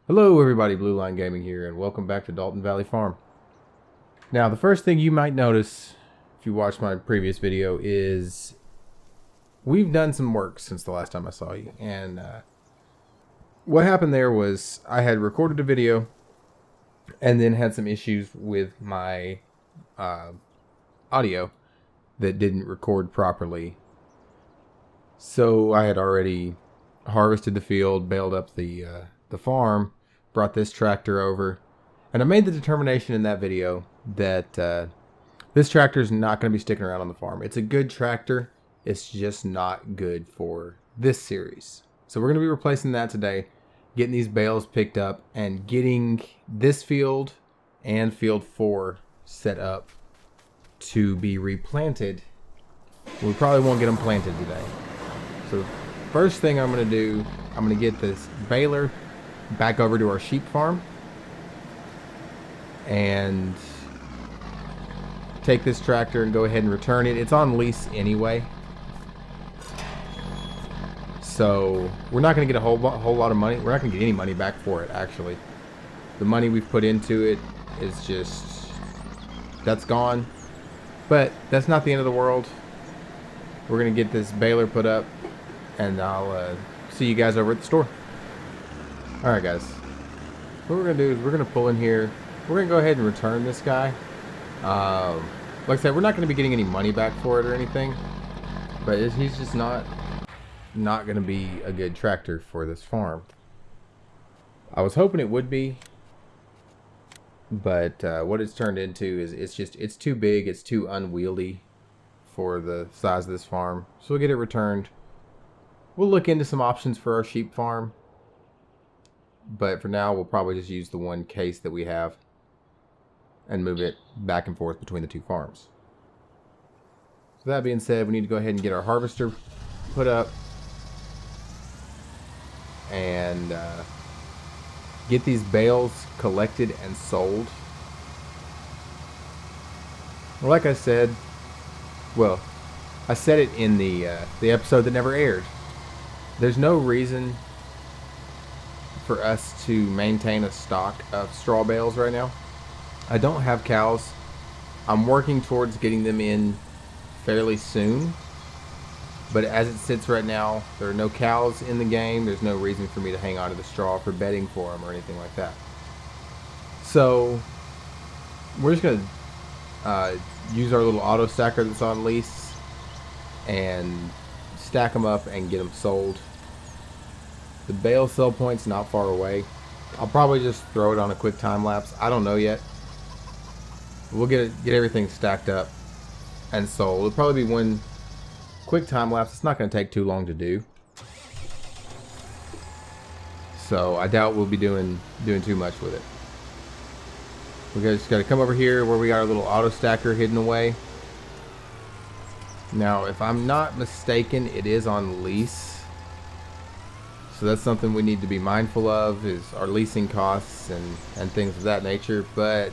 Hello everybody, Blue Line Gaming here, and welcome back to Dalton Valley Farm. Now, the first thing you might notice, if you watched my previous video, is we've done some work since the last time I saw you. And what happened there was I had recorded a video and then had some issues with my audio that didn't record properly. So I had already harvested the field, baled up the farm, brought this tractor over, and I made the determination in that video that this tractor is not going to be sticking around on the farm. It's a good tractor, it's just not good for this series. So we're going to be replacing that today, getting these bales picked up, and getting this field and field 4 set up to be replanted. We probably won't get them planted today. So first thing I'm going to do, I'm going to get this baler back over to our sheep farm and take this tractor and go ahead and return it. It's on lease anyway, so we're not going to get a whole lot of money. We're not going to get any money back for it, actually. The money we've put into it is just, that's gone. But that's not the end of the world. We're going to get this baler put up, and I'll see you guys over at the store. Alright guys, what we're going to do is we're going to pull in here. We're going to go ahead and return this guy. Like I said, we're not going to be getting any money back for it or anything, but he's just not going to be a good tractor for this farm. I was hoping it would be, but what it's turned into is it's too big, it's too unwieldy for the size of this farm. So we'll get it returned. We'll look into some options for our sheep farm, but for now we'll probably just use the one case that we have and move it back and forth between the two farms. So that being said, we need to go ahead and get our harvester put up and get these bales collected and sold. Like I said, well, I said it in the episode that never aired. There's no reason for us to maintain a stock of straw bales right now. I don't have cows. I'm working towards getting them in fairly soon, but as it sits right now, there are no cows in the game. There's no reason for me to hang on to the straw for bedding for them or anything like that. So we're just going to use our little auto stacker that's on lease and stack them up and get them sold. The bale sell point's not far away. I'll probably just throw it on a quick time lapse. I don't know yet. We'll get everything stacked up and sold. It'll probably be one quick time lapse. It's not going to take too long to do, so I doubt we'll be doing too much with it. We just got to come over here where we got our little auto stacker hidden away. Now, if I'm not mistaken, it is on lease. So that's something we need to be mindful of, is our leasing costs and things of that nature. But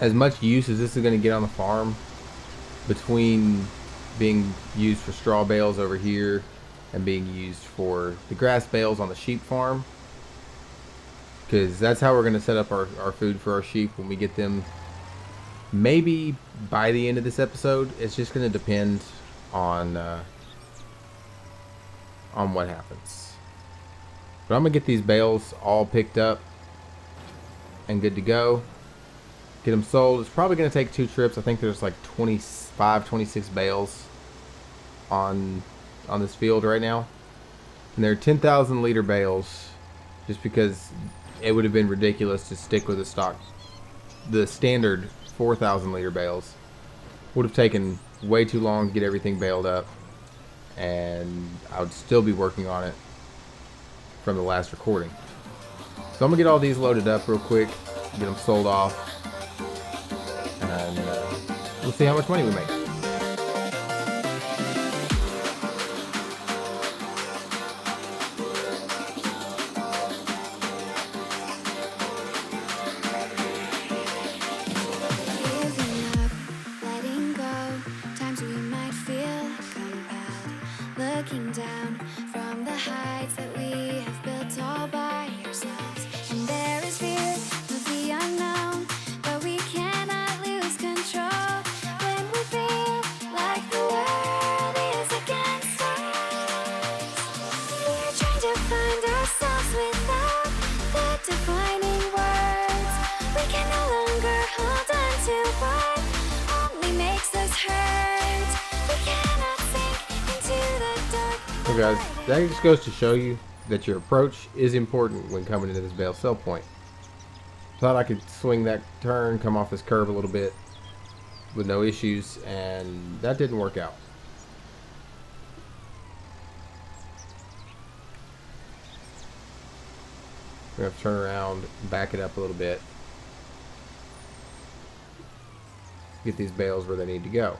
as much use as this is going to get on the farm, between being used for straw bales over here and being used for the grass bales on the sheep farm, because that's how we're going to set up our food for our sheep when we get them. Maybe by the end of this episode, it's just going to depend on what happens. But I'm gonna get these bales all picked up and good to go. Get them sold. It's probably gonna take 2 trips. I think there's like 25, 26 bales on this field right now, and they're 10,000 liter bales, just because it would have been ridiculous to stick with the standard 4,000 liter bales. Would have taken way too long to get everything baled up, and I would still be working on it from the last recording. So I'm gonna get all these loaded up real quick, get them sold off, and we'll see how much money we make. Looking down from the high So guys, that just goes to show you that your approach is important when coming into this bale sell point. Thought I could swing that turn, come off this curve a little bit with no issues, and that didn't work out. We're going to turn around, back it up a little bit, get these bales where they need to go.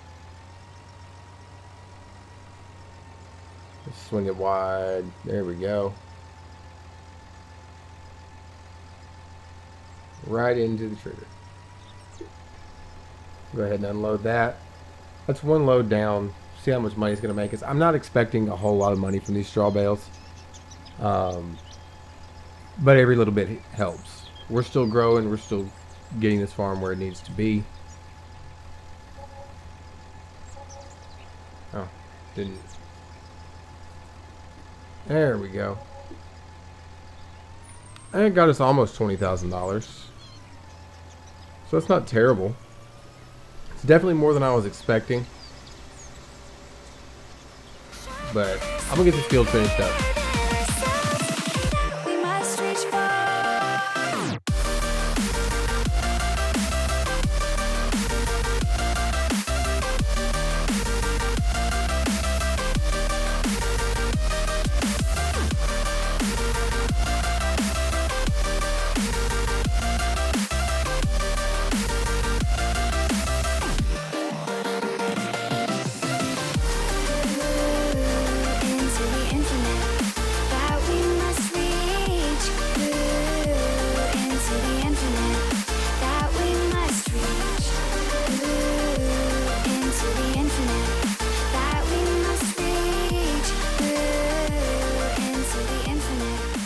Just swing it wide. There we go. Right into the trigger. Go ahead and unload that. That's one load down. See how much money it's going to make us. I'm not expecting a whole lot of money from these straw bales. But every little bit helps. We're still growing. We're still getting this farm where it needs to be. Oh, didn't. There we go. And it got us almost $20,000. So it's not terrible. It's definitely more than I was expecting. But I'm going to get this field finished up.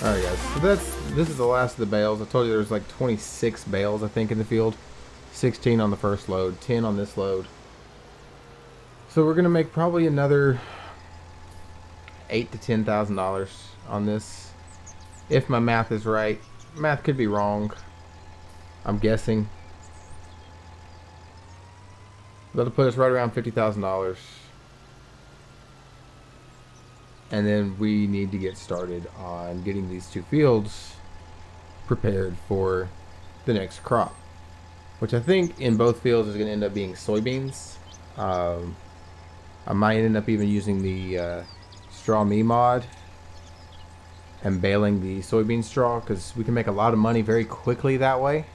Alright guys, so this is the last of the bales. I told you there's like 26 bales I think in the field. 16 on the first load, 10 on this load. So we're gonna make probably another $8,000 to $10,000 on this. If my math is right. Math could be wrong. I'm guessing. That'll put us right around $50,000. And then we need to get started on getting these two fields prepared for the next crop, which I think in both fields is going to end up being soybeans. I might end up even using the straw me mod and baling the soybean straw, because we can make a lot of money very quickly that way.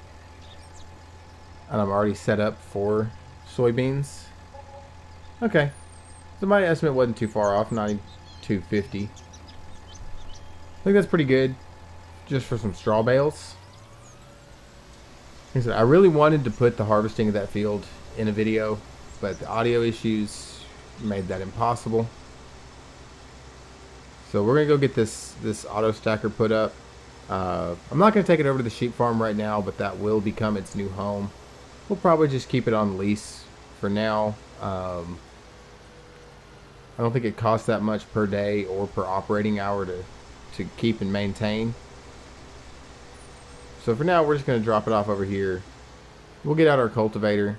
And I'm already set up for soybeans. Okay, so my estimate wasn't too far off, 250. I think that's pretty good just for some straw bales. Like I said, I really wanted to put the harvesting of that field in a video, but the audio issues made that impossible. So we're gonna go get this auto stacker put up. I'm not gonna take it over to the sheep farm right now, but that will become its new home. We'll probably just keep it on lease for now. I don't think it costs that much per day or per operating hour to keep and maintain. So for now, we're just going to drop it off over here. We'll get out our cultivator.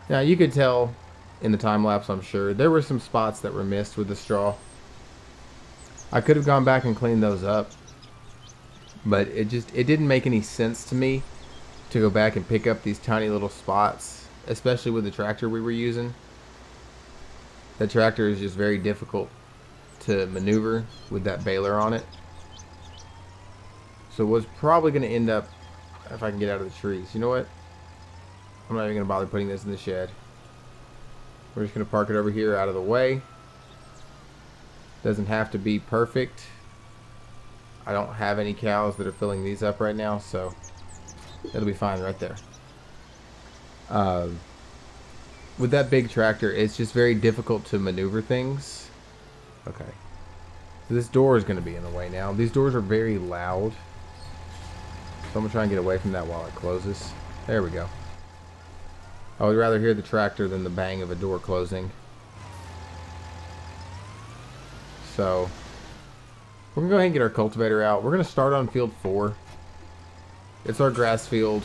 Now, you could tell in the time lapse, I'm sure, there were some spots that were missed with the straw. I could have gone back and cleaned those up, but it didn't make any sense to me to go back and pick up these tiny little spots, especially with the tractor we were using. The tractor is just very difficult to maneuver with that baler on it. So what's probably going to end up, if I can get out of the trees, you know what? I'm not even going to bother putting this in the shed. We're just going to park it over here out of the way. Doesn't have to be perfect. I don't have any cows that are filling these up right now, so it'll be fine right there. With that big tractor, it's just very difficult to maneuver things. Okay. So this door is going to be in the way now. These doors are very loud. So I'm going to try and get away from that while it closes. There we go. I would rather hear the tractor than the bang of a door closing. So we're going to go ahead and get our cultivator out. We're going to start on field 4. It's our grass field.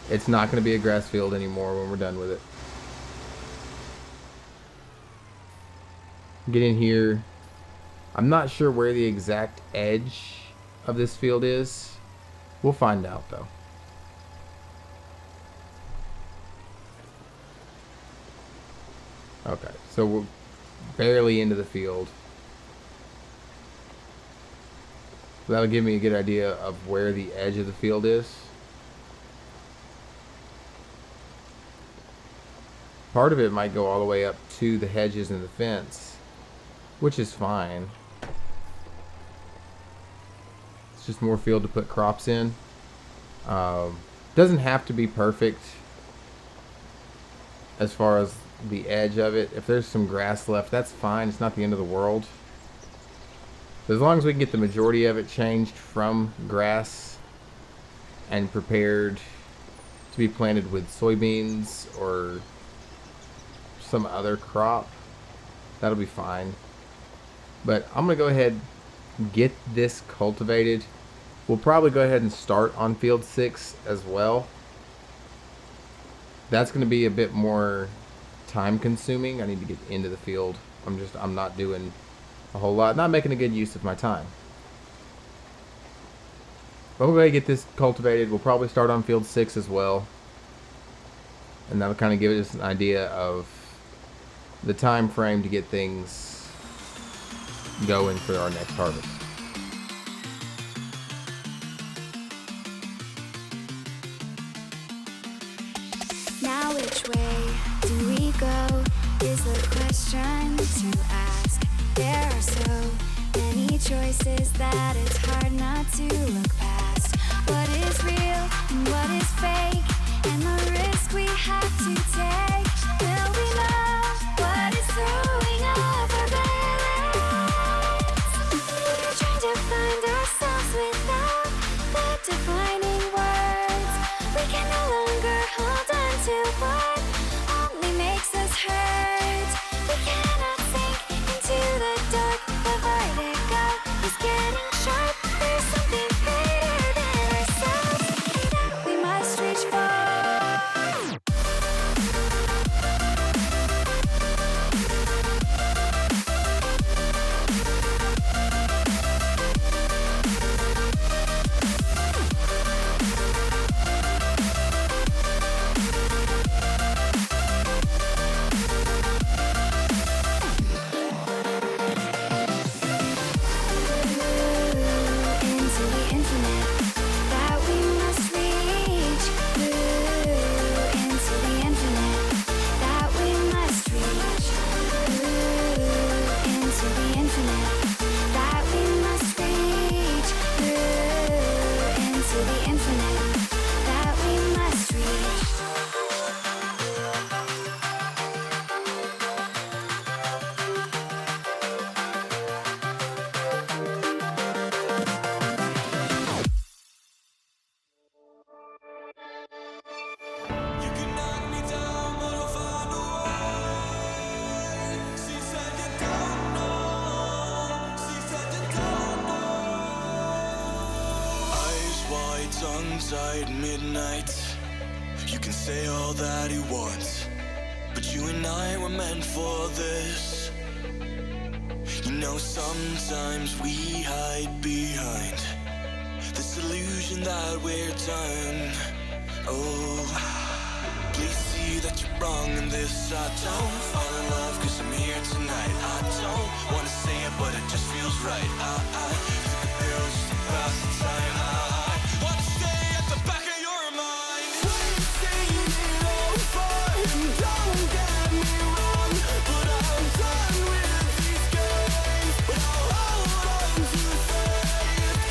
It's not going to be a grass field anymore when we're done with it. Get in here, I'm not sure where the exact edge of this field is. We'll find out though. Okay, so we're barely into the field. That'll give me a good idea of where the edge of the field is. Part of it might go all the way up to the hedges and the fence, which is fine. It's just more field to put crops in. Doesn't have to be perfect as far as the edge of it. If there's some grass left, that's fine. It's not the end of the world. But as long as we can get the majority of it changed from grass and prepared to be planted with soybeans or some other crop, that'll be fine. But I'm going to go ahead and get this cultivated. We'll probably go ahead and start on field 6 as well. That's going to be a bit more time consuming. I need to get into the field. I'm not doing a whole lot, not making a good use of my time. But we'll go ahead and get this cultivated. We'll probably start on field 6 as well. And that'll kind of give us an idea of the time frame to get things going for our next harvest. Now which way do we go is the question to ask. There are so many choices that it's hard not to look past. What is real and what is fake, and the risk we have to take. Will we know what is throwing off our balance? We're trying to find ourselves without the defining words. We can no longer hold on to what only makes us hurt. We cannot sink into the dark. The vertigo is getting sharp. There's something greater than ourselves that we must reach for. Into the infinite that we must reach. Into the infinite that we must reach. Into the infinite that we must reach. Into the infinite that we must reach. You can knock me down, but I'll find a way. She said you don't know. She said you don't know. Eyes wide, tongue tied, midnight. You can say all that you want, but you and I were meant for this. You know, sometimes we hide behind this illusion that we're done. Oh, please see that you're wrong in this. I don't fall in love cause I'm here tonight. I don't wanna say it but it just feels right. I took a pill just to pass the time. I want to stay at the back of your mind. We're saying it over and don't get me wrong, but I'm done with these games. But I'll hold on to faith.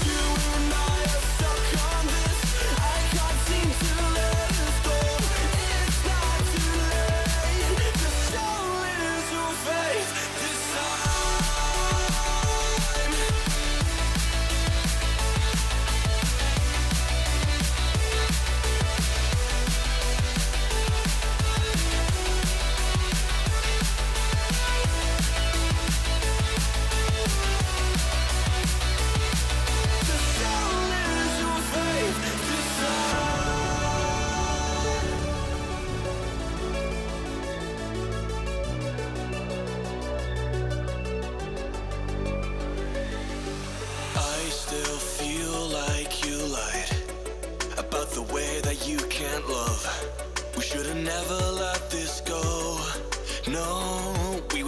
You and I are stuck on this. I can't seem to let us go. It's not too late. Just show little faith this time.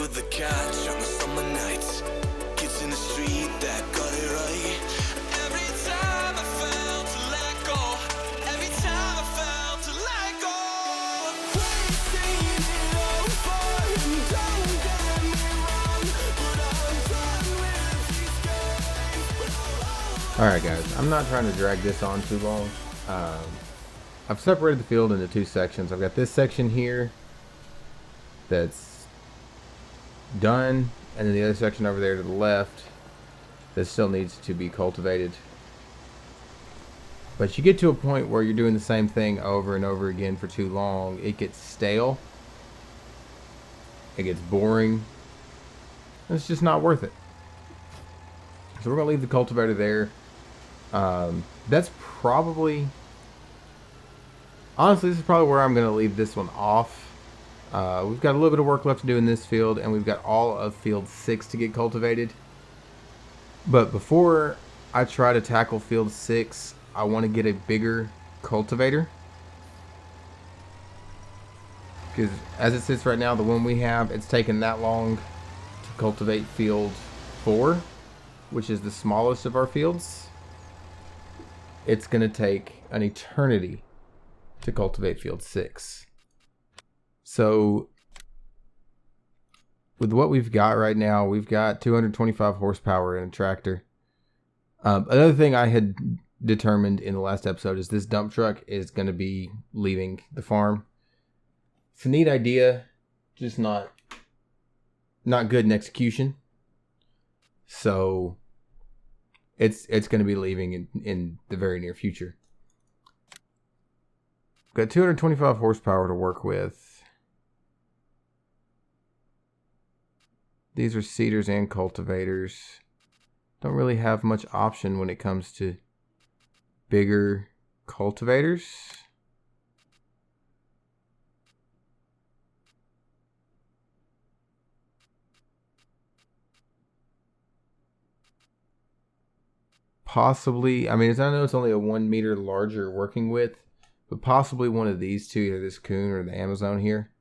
with the catch on the summer nights. Kids in the street that got it right. Every time I felt to let go, every time I felt to let go. We've seen it all before, and don't get me wrong, but I'm done with these games. All right, guys, I'm not trying to drag this on too long. I've separated the field into two sections. I've got this section here that's done, and then the other section over there to the left that still needs to be cultivated. But you get to a point where you're doing the same thing over and over again for too long. It gets stale. It gets boring. And it's just not worth it. So we're going to leave the cultivator there. That's probably... Honestly, this is probably where I'm going to leave this one off. We've got a little bit of work left to do in this field, and we've got all of field 6 to get cultivated. But before I try to tackle field 6, I want to get a bigger cultivator. Because as it sits right now, the one we have, it's taken that long to cultivate field 4, which is the smallest of our fields. It's going to take an eternity to cultivate field 6. So with what we've got right now, we've got 225 horsepower in a tractor. Another thing I had determined in the last episode is this dump truck is going to be leaving the farm. It's a neat idea, just not good in execution. So it's going to be leaving in the very near future. Got 225 horsepower to work with. These are seeders and cultivators. Don't really have much option when it comes to bigger cultivators. Possibly, I mean, I know it's only a 1 meter larger working width, but possibly one of these two, either this Coon or the Amazon here,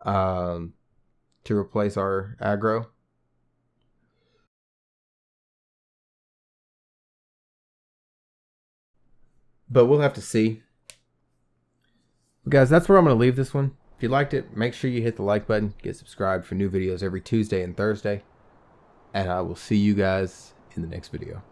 to replace our aggro. But we'll have to see. But guys, that's where I'm going to leave this one. If you liked it, make sure you hit the like button, get subscribed for new videos every Tuesday and Thursday, and I will see you guys in the next video.